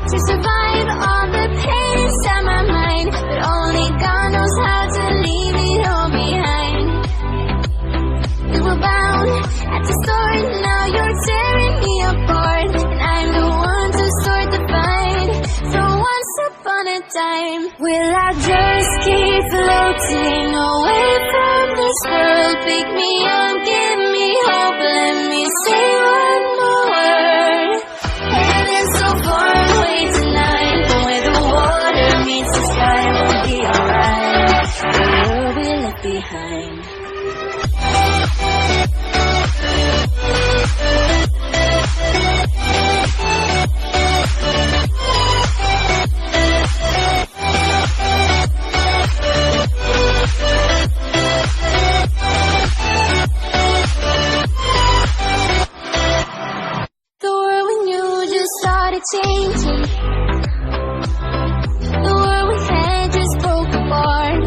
to survive all the pain inside my mind, but only God knows how to leave it all behind. We were bound at the start, now you're tearing me apart, and I'm the one to start the fight. So once upon a time, will I just keep floating away from this world? Pick me up, give me hope, let me say one more word. Heaven's so far away tonight, but where the water meets the sky, we'll be alright. The world we left behind. Changing. The world we had just broke apart.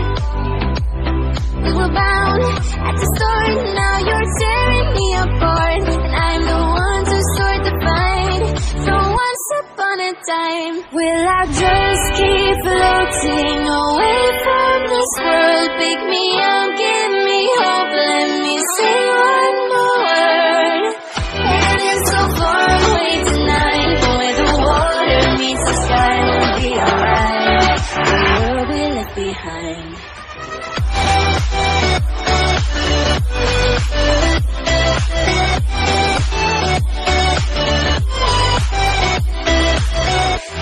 We were bound at the start, now you're tearing me apart, and I'm the one to start the fight. So once upon a time, will I just keep floating away from this world? Pick me up, give me hope, let me say one more word. Heaven's so far away tonight, meets the sky, we'll be alright. The world we left behind.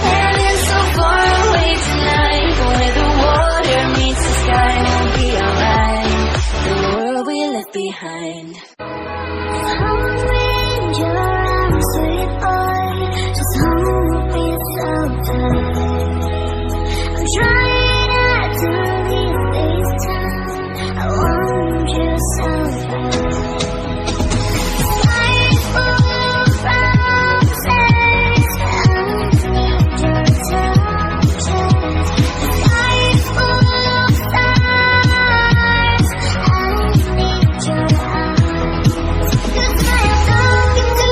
Heaven's so far away tonight, but where the water meets the sky, we'll be alright. The world we left behind. Hold me in your arms, sweet boy. Just hold me sometimes. I'm trying not to leave this town. I want you sometimes. Life full of promises. I need your touches. Life full of stars. I need your eyes. 'Cause I am talking to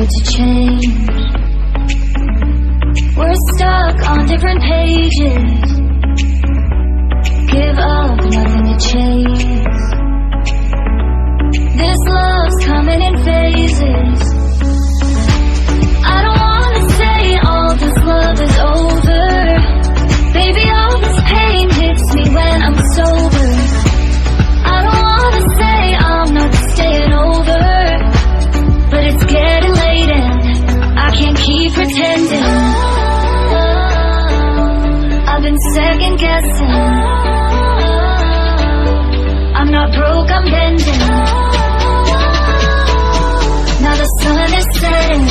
hard to change. We're stuck on different pages. Give up, nothing to chase. This love's coming in phases. I don't wanna say all this love is over. Baby, all this pain hits me when I'm sober. I don't wanna say I'm not staying over, but it's getting late and I can't keep pretending. I've been second guessing. I'm not broke, I'm bending. Now the sun is setting.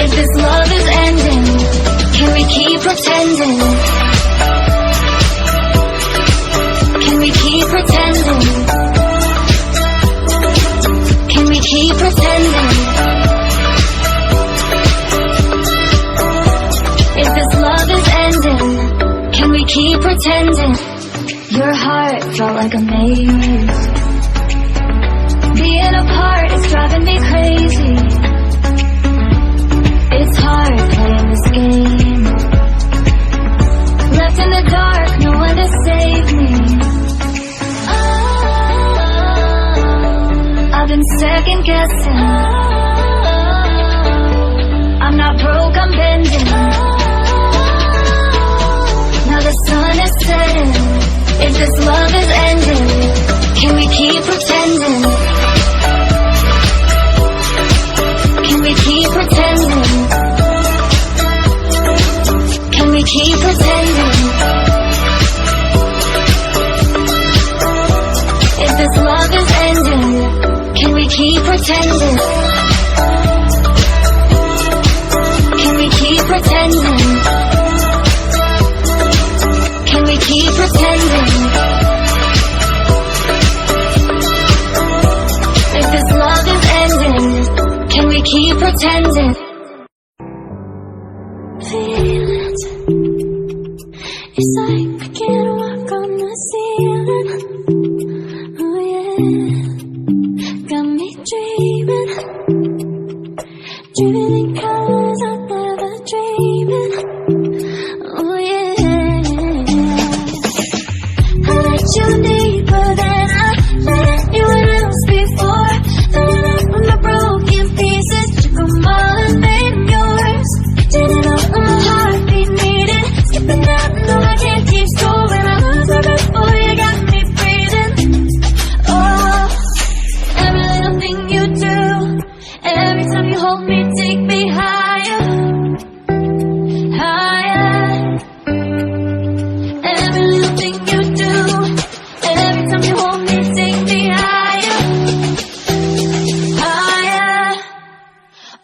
If this love is ending, can we keep pretending? Can we keep pretending? Can we keep pretending? If this love is ending, can we keep pretending? Your heart felt like a maze. Being apart is driving me crazy. It's hard playing this game. Left in the dark, no one to save me. I've been second guessing. I'm not broke, I'm bending. Now the sun is setting. If this love is ending, can we keep pretending? Can we keep pretending? Can we keep pretending? If this love is ending, can we keep pretending? Can we keep pretending? Can we keep pretending? If this love is ending, can we keep pretending? Feelings, it's like I can't walk on the ceiling. Oh yeah, got me dreaming, dreaming in colors I've never dreamed. Oh yeah, I let you deeper than I let anyone else before. Then up from the broken pieces, took them all and made them yours. Didn't know my heartbeat needed skipping out, no I can't keep score. When I lose my breath, boy, you got me breathing. Oh, every little thing you do, every time you hold me, take me higher, higher. Every little thing you do, every time you hold me, take me higher, higher.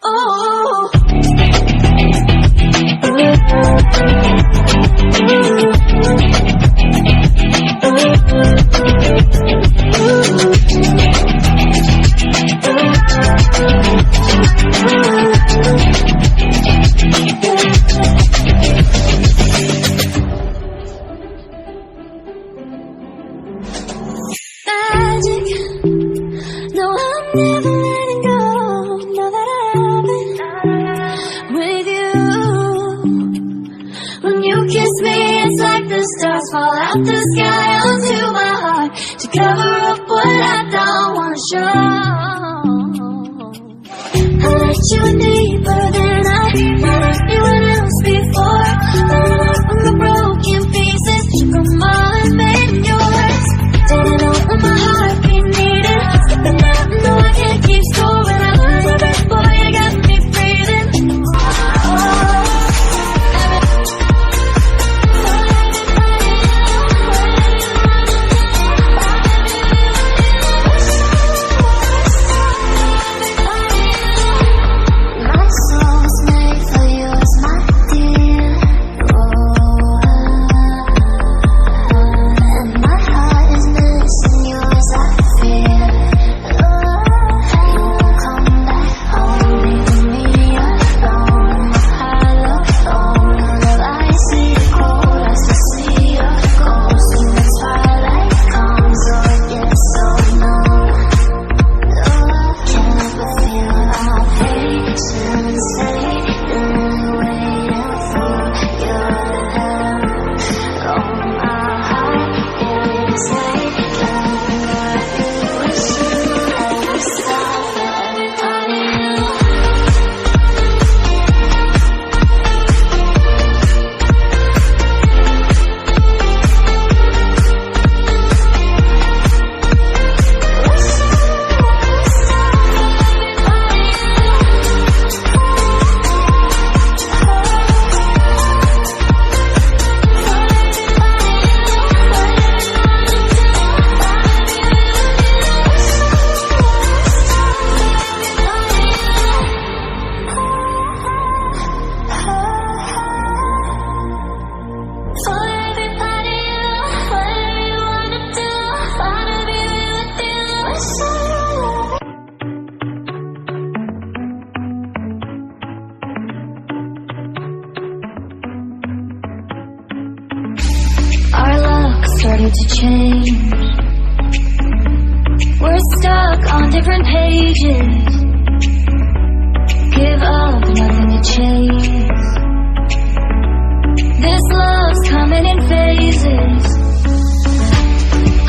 Oh, magic. No, I'm never letting go. Now that I've been with you, when you kiss me, it's like the stars fall out the sky onto my heart to cover up what I don't wanna show. I let you in deeper than I let anyone else before. Then up from the broken pieces, took them all and made them yours. Didn't know what my heartbeat needed skipping out, no I can't keep score. When I lose my breath, boy, you got me breathing. different pages. Give up, nothing to chase. This love's coming in phases.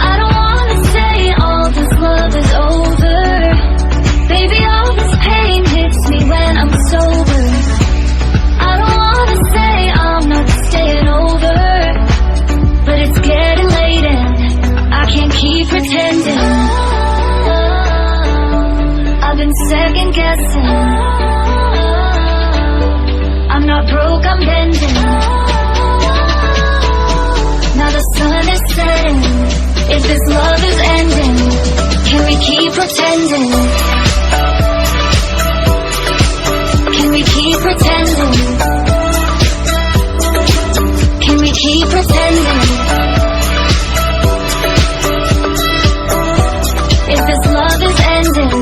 I don't wanna say all this love is over. Baby, all this pain hits me when I'm sober. I don't wanna say I'm not staying over, but it's getting late and I can't keep pretending. I've been second guessing. I'm not broke, I'm bending. Now the sun is setting. If this love is ending, can we keep pretending? Can we keep pretending? Can we keep pretending? If this love is ending,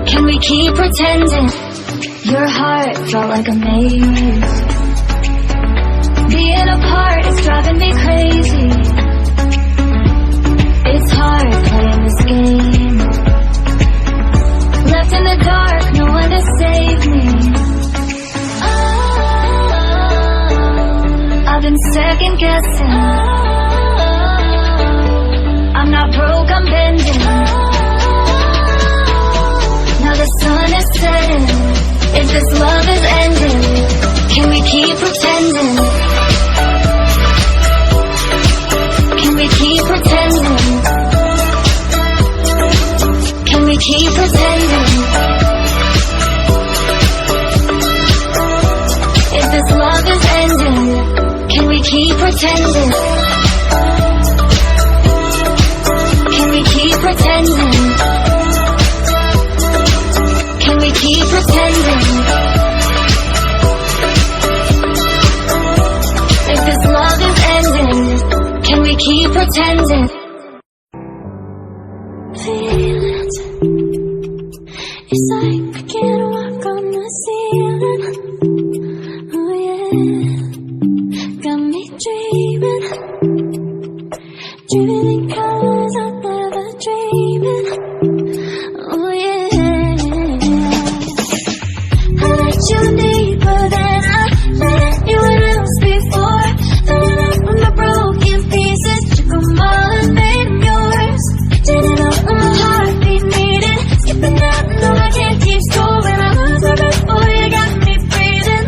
can we keep pretending? Your heart felt like a maze. Being apart is driving me crazy. It's hard playing this game. Left in the dark, no one to save me. I've been second guessing. I'm not broke, I'm bending. Now the sun is setting. If this love is ending, can we keep pretending? Can we keep pretending? Can we keep pretending? If this love is ending, can we keep pretending? Can we keep pretending? Can we keep pretending? If this love is ending, can we keep pretending? Feelings, it's like I can't walk on the ceiling. Oh yeah, got me dreaming, dreaming in colors I've never dreamed. Oh yeah, I let you deeper than I let anyone else before. Filling up with my broken pieces, took them all and made them yours. Turning up when my heartbeat needed, skipping out, no I can't keep score. When I lose my breath, boy, you got me breathing.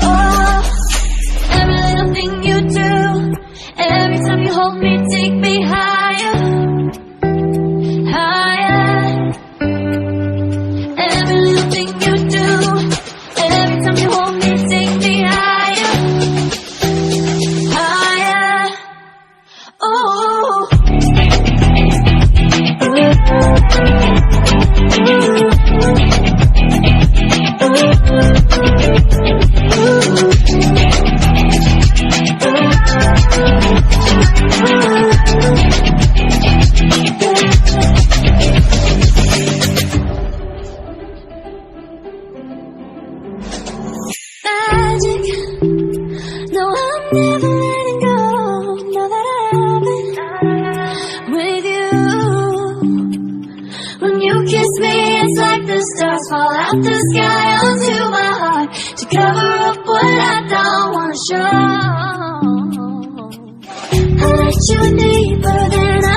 Oh, every little thing you do, every time you hold me, take me higher, higher. Every little thing you do, every time you hold me, take me higher, higher. Oh. Magic, no, I'm never letting go. Now that I've been with you, when you kiss me, it's like the stars fall out the sky onto my heart to cover up what I don't wanna show. I let you deeper than I